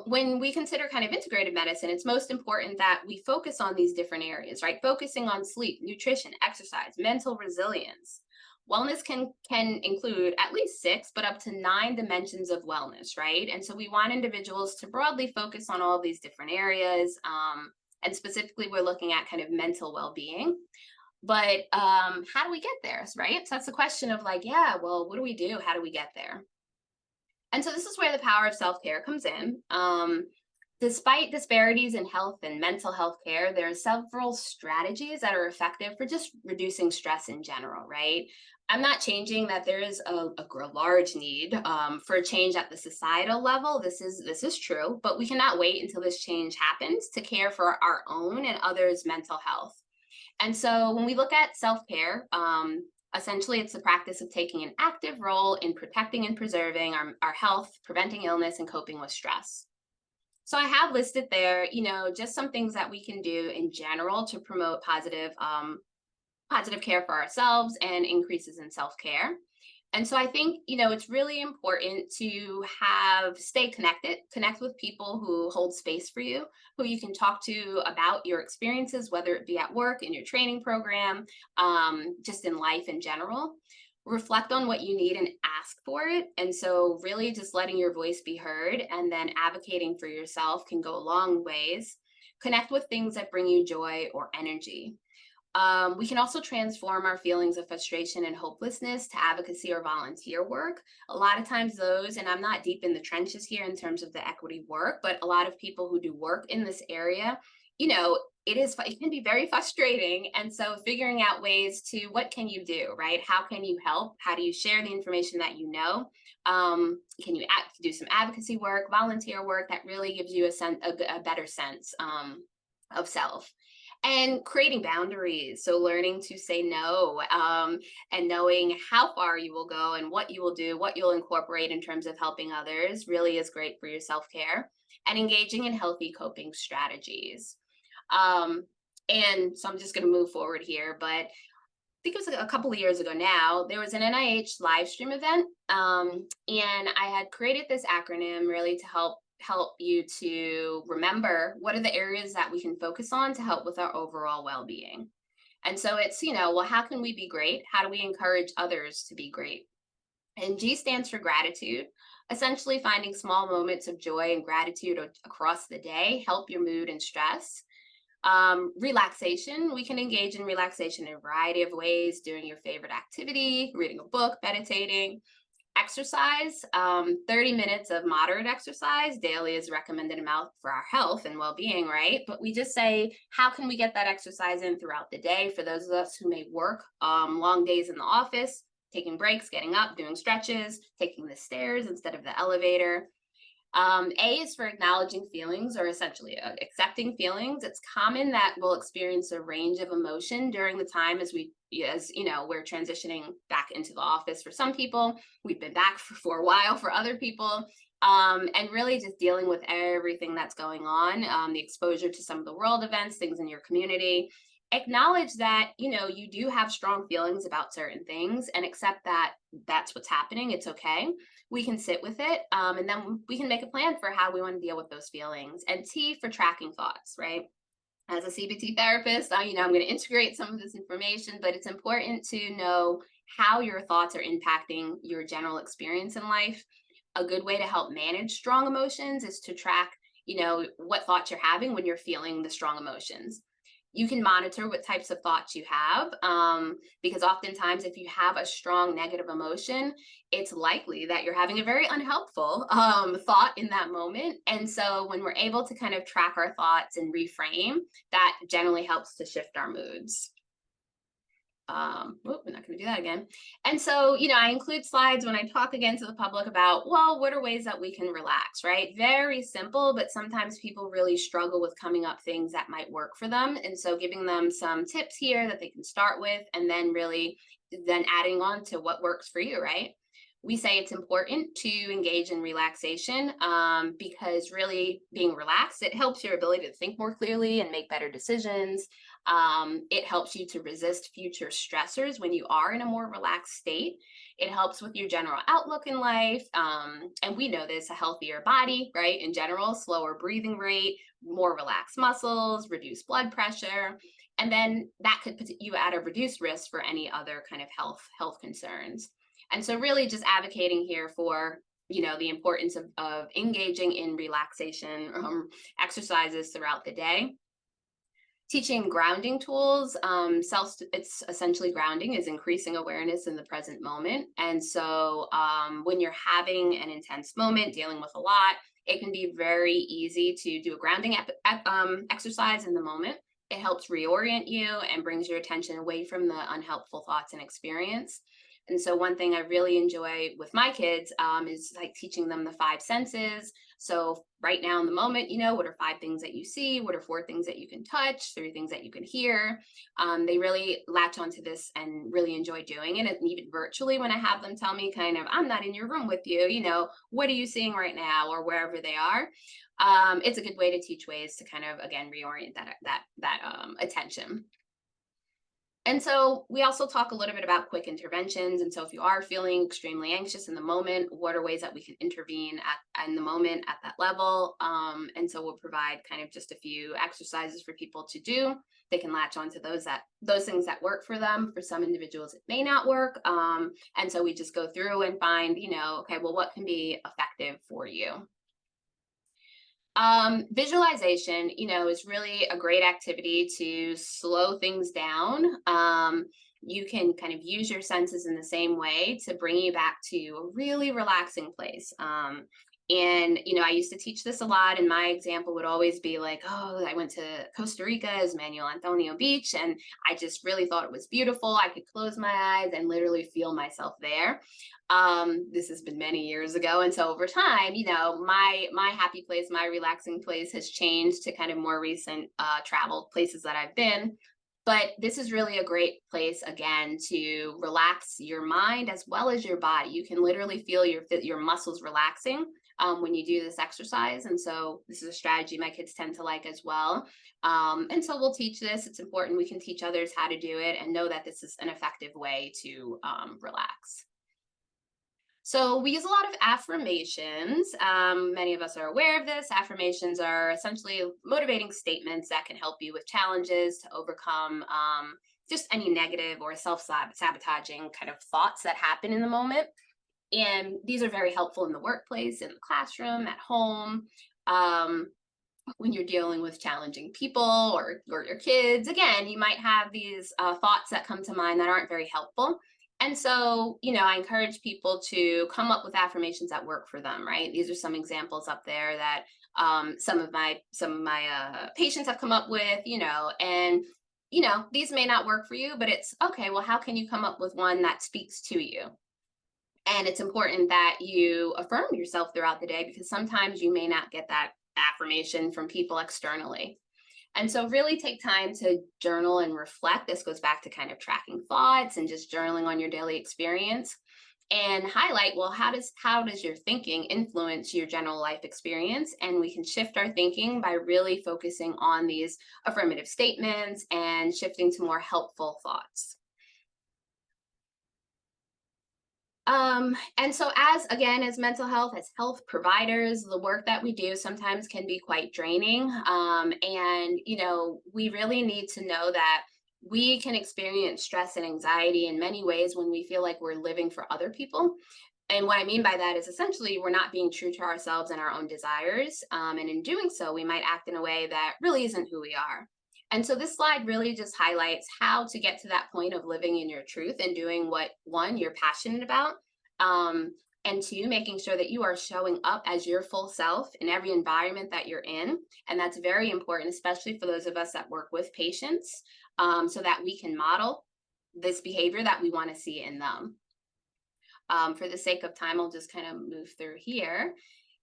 When we consider kind of integrated medicine, it's most important that we focus on these different areas, right? Focusing on sleep, nutrition, exercise, mental resilience. Wellness can include at least 6, but up to 9 dimensions of wellness, right? And so we want individuals to broadly focus on all these different areas. And specifically, we're looking at kind of mental well-being. But how do we get there, right? So that's the question of like, yeah, well, what do we do? How do we get there? And so this is where the power of self-care comes in. Despite disparities in health and mental health care, there are several strategies that are effective for just reducing stress in general, right? I'm not changing that there is a large need for a change at the societal level. This is true, but we cannot wait until this change happens to care for our own and others' mental health. And so when we look at self-care, essentially it's the practice of taking an active role in protecting and preserving our health, preventing illness, and coping with stress. So I have listed there, just some things that we can do in general to promote positive care for ourselves and increases in self-care. And so I think, it's really important to connect with people who hold space for you, who you can talk to about your experiences, whether it be at work, in your training program, just in life in general. Reflect on what you need and ask for it. And so really just letting your voice be heard and then advocating for yourself can go a long ways. Connect with things that bring you joy or energy. We can also transform our feelings of frustration and hopelessness to advocacy or volunteer work. A lot of times those, and I'm not deep in the trenches here in terms of the equity work, but a lot of people who do work in this area, it can be very frustrating. And so figuring out ways to, what can you do, right? How can you help? How do you share the information that you know? Can you do some advocacy work, volunteer work that really gives you a better sense of self? And creating boundaries, so learning to say no, and knowing how far you will go and what you will do, what you'll incorporate in terms of helping others, really is great for your self-care. And engaging in healthy coping strategies. And so I'm just going to move forward here, but I think it was a couple of years ago now, there was an NIH live stream event, and I had created this acronym really to help you to remember what are the areas that we can focus on to help with our overall well-being. And so it's, well, how can we be great? How do we encourage others to be great? And G stands for gratitude. Essentially, finding small moments of joy and gratitude across the day help your mood and stress. Relaxation, we can engage in relaxation in a variety of ways, doing your favorite activity, reading a book, meditating. Exercise, 30 minutes of moderate exercise daily is recommended amount for our health and well-being, right? But we just say, how can we get that exercise in throughout the day? For those of us who may work long days in the office, taking breaks, getting up, doing stretches, taking the stairs instead of the elevator. A is for acknowledging feelings, or essentially accepting feelings. It's common that we'll experience a range of emotion during the time as we're transitioning back into the office. For some people, we've been back for a while. For other people, and really just dealing with everything that's going on, the exposure to some of the world events, things in your community. Acknowledge that you do have strong feelings about certain things, and accept that that's what's happening. It's okay. We can sit with it, and then we can make a plan for how we want to deal with those feelings. And T for tracking thoughts, right? As a CBT therapist, I'm going to integrate some of this information, but it's important to know how your thoughts are impacting your general experience in life. A good way to help manage strong emotions is to track, what thoughts you're having when you're feeling the strong emotions. You can monitor what types of thoughts you have, because oftentimes if you have a strong negative emotion, it's likely that you're having a very unhelpful thought in that moment. And so when we're able to kind of track our thoughts and reframe, that generally helps to shift our moods. We're not going to do that again. And so, I include slides when I talk again to the public about, well, what are ways that we can relax, right? Very simple, but sometimes people really struggle with coming up things that might work for them. And so giving them some tips here that they can start with, and then really then adding on to what works for you, right? We say it's important to engage in relaxation, because really being relaxed, it helps your ability to think more clearly and make better decisions. It helps you to resist future stressors when you are in a more relaxed state. It helps with your general outlook in life. And we know this, a healthier body, right? In general, slower breathing rate, more relaxed muscles, reduced blood pressure. And then that could put you at a reduced risk for any other kind of health concerns. And so really just advocating here for, the importance of engaging in relaxation exercises throughout the day. Teaching grounding tools, it's essentially grounding is increasing awareness in the present moment. And so when you're having an intense moment, dealing with a lot, it can be very easy to do a grounding exercise in the moment. It helps reorient you and brings your attention away from the unhelpful thoughts and experience. And so one thing I really enjoy with my kids is like teaching them the 5 senses. So right now in the moment, what are 5 things that you see? What are 4 things that you can touch? 3 things that you can hear? They really latch onto this and really enjoy doing it. And even virtually, when I have them tell me kind of, I'm not in your room with you, what are you seeing right now, or wherever they are? It's a good way to teach ways to kind of, again, reorient that attention. And so we also talk a little bit about quick interventions. And so if you are feeling extremely anxious in the moment, what are ways that we can intervene in the moment at that level? And so we'll provide kind of just a few exercises for people to do. They can latch onto those things that work for them. For some individuals, it may not work. And so we just go through and find, okay, well, what can be effective for you? Visualization, is really a great activity to slow things down. You can kind of use your senses in the same way to bring you back to a really relaxing place. I used to teach this a lot, and my example would always be like, oh, I went to Costa Rica's Manuel Antonio Beach, and I just really thought it was beautiful. I could close my eyes and literally feel myself there. This has been many years ago, and so over time, my happy place, my relaxing place has changed to kind of more recent travel places that I've been. But this is really a great place again to relax your mind as well as your body. You can literally feel your muscles relaxing when you do this exercise, and so this is a strategy my kids tend to like as well. And so we'll teach this. It's important we can teach others how to do it and know that this is an effective way to relax. So we use a lot of affirmations. Many of us are aware of this. Affirmations are essentially motivating statements that can help you with challenges to overcome just any negative or self-sabotaging kind of thoughts that happen in the moment. And these are very helpful in the workplace, in the classroom, at home, when you're dealing with challenging people or your kids. Again, you might have these thoughts that come to mind that aren't very helpful. And so, I encourage people to come up with affirmations that work for them, right? These are some examples up there that some of my patients have come up with, and these may not work for you, but it's okay. Well, how can you come up with one that speaks to you? And it's important that you affirm yourself throughout the day, because sometimes you may not get that affirmation from people externally. And so really take time to journal and reflect. This goes back to kind of tracking thoughts and just journaling on your daily experience, and highlight, well, how does your thinking influence your general life experience? And we can shift our thinking by really focusing on these affirmative statements and shifting to more helpful thoughts. And so as mental health, as health providers, the work that we do sometimes can be quite draining. We really need to know that we can experience stress and anxiety in many ways when we feel like we're living for other people. And what I mean by that is essentially we're not being true to ourselves and our own desires. And in doing so, we might act in a way that really isn't who we are. And so this slide really just highlights how to get to that point of living in your truth and doing what, one, you're passionate about, and two, making sure that you are showing up as your full self in every environment that you're in. And that's very important, especially for those of us that work with patients, so that we can model this behavior that we want to see in them. For the sake of time, I'll just kind of move through here.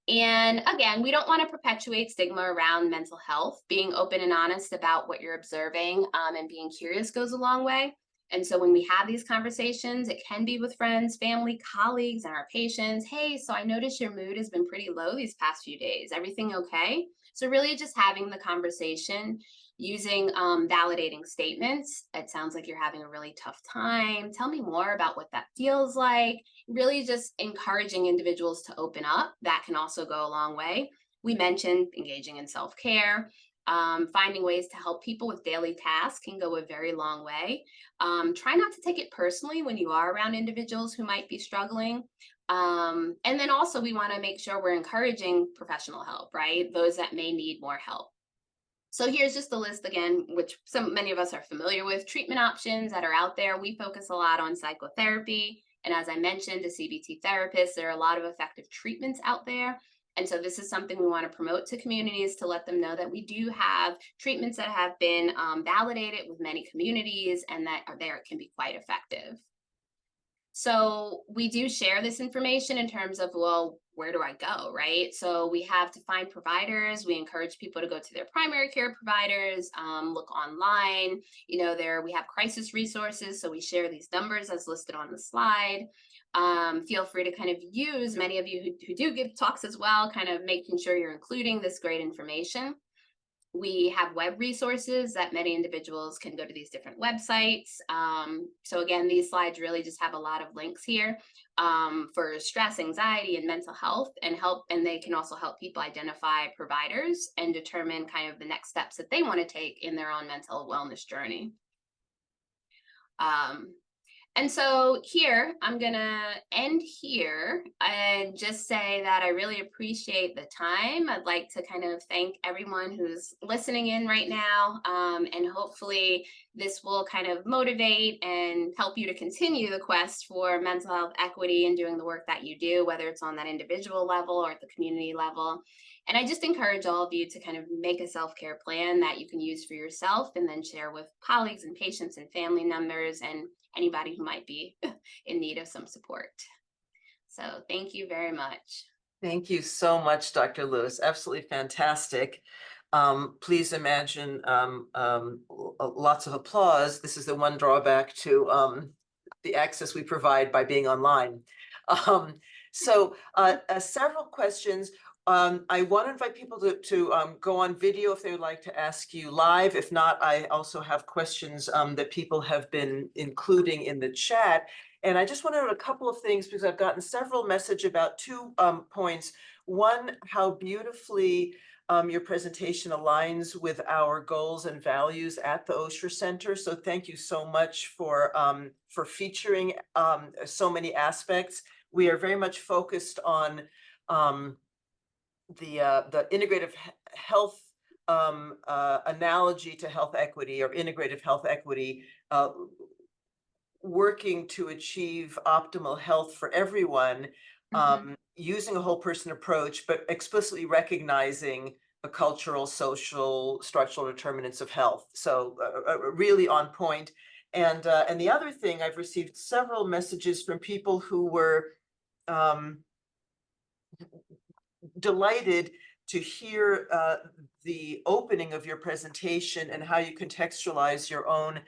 And again, we don't want to perpetuate stigma around mental health. Being open and honest about what you're observing and being curious goes a long way. And so when we have these conversations, it can be with friends, family, colleagues, and our patients. Hey, so I noticed your mood has been pretty low these past few days. Everything okay? So really just having the conversation, using validating statements. It sounds like you're having a really tough time. Tell me more about what that feels like. Really just encouraging individuals to open up. That can also go a long way. We mentioned engaging in self-care. Finding ways to help people with daily tasks can go a very long way. Try not to take it personally when you are around individuals who might be struggling. And then also we want to make sure we're encouraging professional help, right? Those that may need more help. So here's just a list again, which many of us are familiar with, treatment options that are out there. We focus a lot on psychotherapy. And as I mentioned, a CBT therapist, there are a lot of effective treatments out there. And so this is something we want to promote to communities, to let them know that we do have treatments that have been validated with many communities and that are there, can be quite effective. So we do share this information in terms of, well, where do I go, right? So we have to find providers. We encourage people to go to their primary care providers, look online. We have crisis resources. So we share these numbers as listed on the slide. Feel free to kind of use, many of you who do give talks as well, kind of making sure you're including this great information. We have web resources that many individuals can go to these different websites. So again, these slides really just have a lot of links here for stress, anxiety, and mental health, and they can also help people identify providers and determine kind of the next steps that they want to take in their own mental wellness journey. And so here, I'm gonna end here and just say that I really appreciate the time. I'd like to kind of thank everyone who's listening in right now. And hopefully this will kind of motivate and help you to continue the quest for mental health equity and doing the work that you do, whether it's on that individual level or at the community level. And I just encourage all of you to kind of make a self-care plan that you can use for yourself and then share with colleagues and patients and family members and anybody who might be in need of some support. So thank you very much.
Thank you so much, Dr. Lewis. Absolutely fantastic. Please imagine lots of applause. This is the one drawback to the access we provide by being online. Several questions. I want to invite people to go on video if they would like to ask you live. If not, I also have questions that people have been including in the chat. And I just want to note a couple of things because I've gotten several messages about 2 points. One, how beautifully your presentation aligns with our goals and values at the Osher Center. So thank you so much for featuring so many aspects. We are very much focused on the integrative health analogy to health equity or integrative health equity, working to achieve optimal health for everyone, using a whole person approach, but explicitly recognizing the cultural, social, structural determinants of health. So really on point. And the other thing, I've received several messages from people who were delighted to hear the opening of your presentation and how you contextualize your own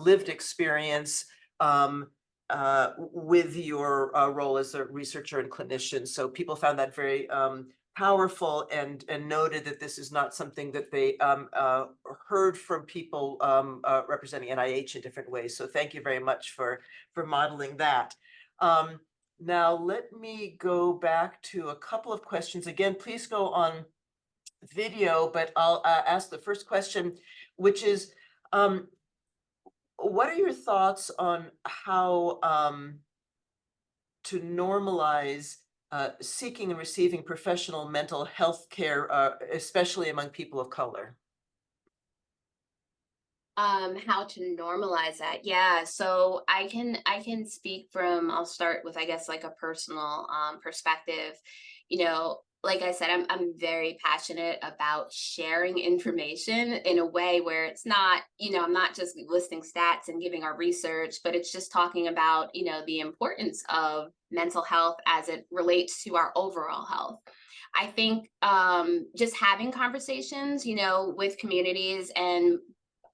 lived experience with your role as a researcher and clinician. So people found that very powerful and noted that this is not something that they heard from people representing NIH in different ways. So thank you very much for modeling that. Now, let me go back to a couple of questions. Again, please go on video, but I'll ask the first question, which is, what are your thoughts on how to normalize seeking and receiving professional mental health care, especially among people of color?
How to normalize that. Yeah, so I can speak from, I'll start with, I guess, like a personal perspective. Like I said, I'm very passionate about sharing information in a way where it's not, I'm not just listing stats and giving our research, but it's just talking about, the importance of mental health as it relates to our overall health. I think just having conversations, with communities, and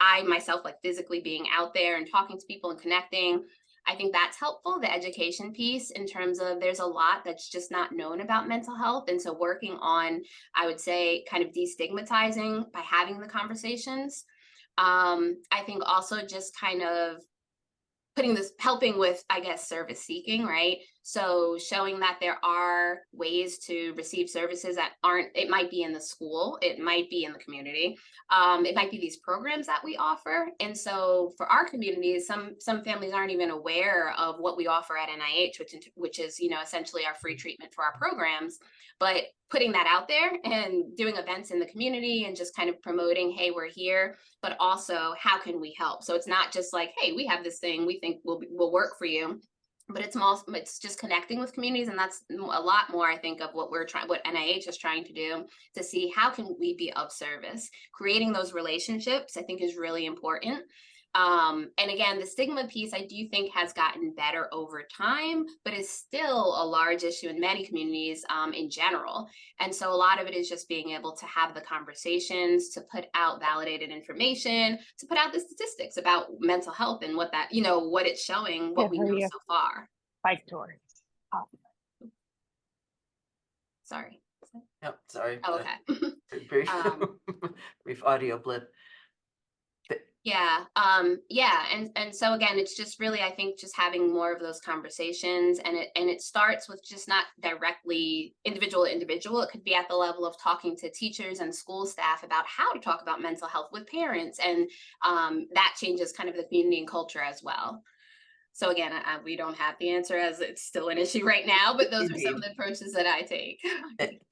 I myself, like physically being out there and talking to people and connecting, I think that's helpful. The education piece, in terms of there's a lot that's just not known about mental health. And so working on, I would say, kind of destigmatizing by having the conversations. I think also just kind of helping with, I guess, service seeking, right? So showing that there are ways to receive services that aren't, it might be in the school, it might be in the community, it might be these programs that we offer. And so for our communities, some families aren't even aware of what we offer at NIH, which is, essentially our free treatment for our programs. But putting that out there and doing events in the community and just kind of promoting, hey, we're here, but also how can we help? So it's not just like, hey, we have this thing we think will work for you, but it's just connecting with communities. And that's a lot more, I think, of what what NIH is trying to do, to see how can we be of service. Creating those relationships, I think, is really important. And again, the stigma piece, I do think, has gotten better over time, but is still a large issue in many communities in general. And so a lot of it is just being able to have the conversations, to put out validated information, to put out the statistics about mental health and what that, what it's showing, what we know so far.
Bike tour.
Sorry.
No, sorry.
Oh, okay.
Brief audio blip.
Yeah. And so again, it's just really, I think, just having more of those conversations, and it starts with just not directly individual to individual. It could be at the level of talking to teachers and school staff about how to talk about mental health with parents, and that changes kind of the community and culture as well. So again, we don't have the answer as it's still an issue right now, but those are some of
Indeed.
the approaches that I take.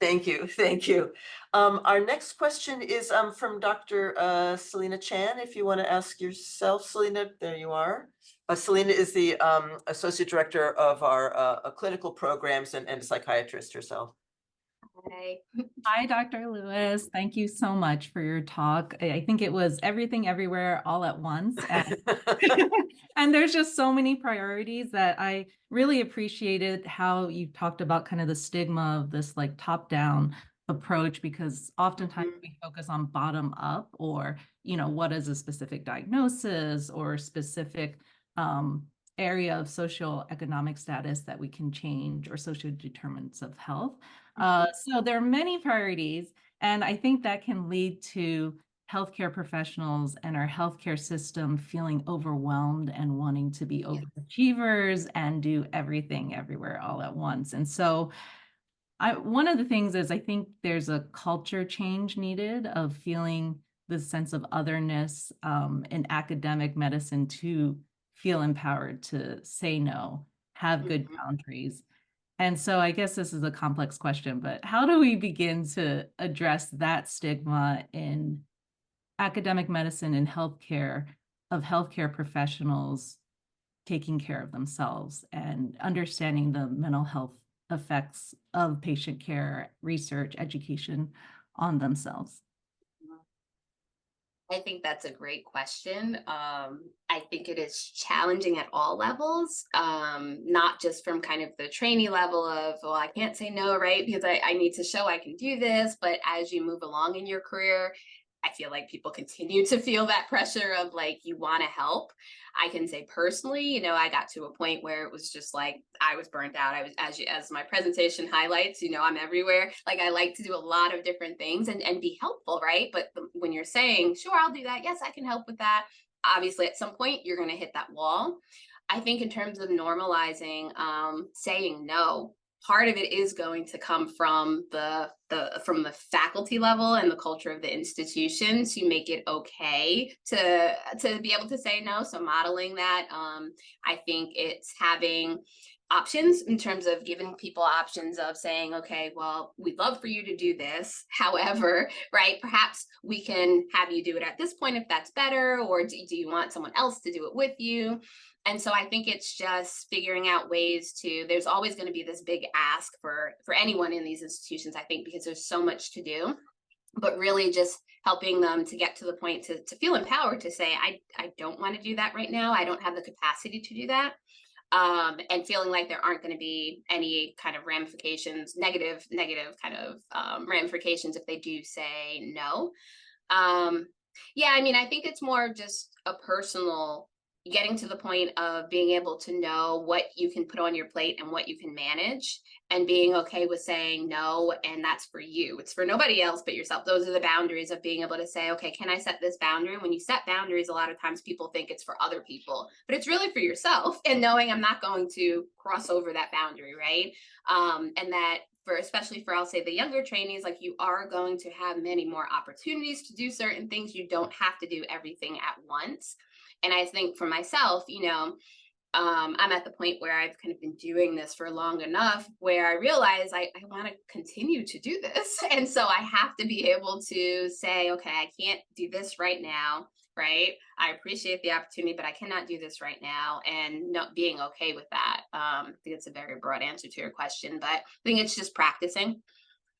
Thank you. Thank you. Our next question is from Dr. Selena Chan. If you want to ask yourself, Selena, there you are. Selena is the Associate Director of our clinical programs and a psychiatrist herself.
Okay.
Hi, Dr. Lewis. Thank you so much for your talk. I think it was everything everywhere all at once. And there's just so many priorities that I really appreciated how you talked about kind of the stigma of this like top-down approach, because oftentimes we focus on bottom up, or, what is a specific diagnosis or specific area of social economic status that we can change, or social determinants of health. So there are many priorities, and I think that can lead to healthcare professionals and our healthcare system feeling overwhelmed and wanting to be overachievers and do everything everywhere all at once. And so one of the things is, I think there's a culture change needed of feeling the sense of otherness in academic medicine, to feel empowered to say no, have good boundaries. And so I guess this is a complex question, but how do we begin to address that stigma in academic medicine and healthcare, of healthcare professionals taking care of themselves and understanding the mental health effects of patient care, research, education on themselves?
I think that's a great question. I think it is challenging at all levels, not just from kind of the trainee level of, well, I can't say no, right? Because I need to show I can do this. But as you move along in your career, I feel like people continue to feel that pressure of like, you want to help. I can say personally, I got to a point where it was just like, I was burnt out. I was, as my presentation highlights, I'm everywhere. Like, I like to do a lot of different things and be helpful, right? But when you're saying, sure, I'll do that. Yes, I can help with that. Obviously, at some point, you're going to hit that wall. I think in terms of normalizing saying no, part of it is going to come from the faculty level and the culture of the institution to make it okay to be able to say no. So modeling that, I think it's having options in terms of giving people options of saying, okay, well, we'd love for you to do this. However, right, perhaps we can have you do it at this point if that's better, or do you want someone else to do it with you? And so I think it's just figuring out ways to, there's always going to be this big ask for anyone in these institutions, I think, because there's so much to do, but really just helping them to get to the point to feel empowered to say, I don't want to do that right now. I don't have the capacity to do that. And feeling like there aren't going to be any kind of ramifications, negative kind of ramifications if they do say no. Yeah, I mean, I think it's more just a personal getting to the point of being able to know what you can put on your plate and what you can manage, and being okay with saying no. And that's for you. It's for nobody else but yourself. Those are the boundaries of being able to say, okay, can I set this boundary? And when you set boundaries, a lot of times people think it's for other people, but it's really for yourself, and knowing I'm not going to cross over that boundary, right? And that especially for, I'll say, the younger trainees, like, you are going to have many more opportunities to do certain things. You don't have to do everything at once. And I think for myself, I'm at the point where I've kind of been doing this for long enough where I realize I want to continue to do this. And so I have to be able to say, okay, I can't do this right now, right? I appreciate the opportunity, but I cannot do this right now, and not being okay with that. I think it's a very broad answer to your question, but I think it's just practicing.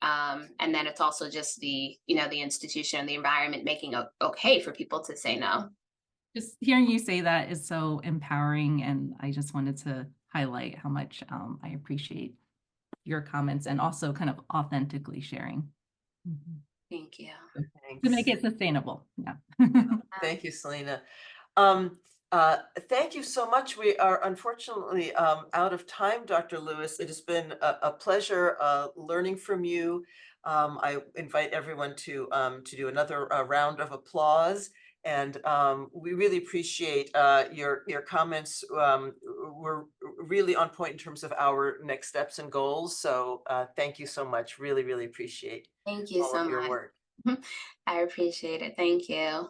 And then it's also just the institution, the environment making it okay for people to say no.
Just hearing you say that is so empowering, and I just wanted to highlight how much I appreciate your comments, and also kind of authentically sharing.
Thank you.
To make it sustainable. Yeah.
Thank you, Selena. Thank you so much. We are unfortunately out of time, Dr. Lewis. It has been a pleasure learning from you. I invite everyone to do another round of applause. And we really appreciate your comments. Were really on point in terms of our next steps and goals. So thank you so much. Really, really appreciate
Thank you
all
so
of your
much.
work.
I appreciate it. Thank you.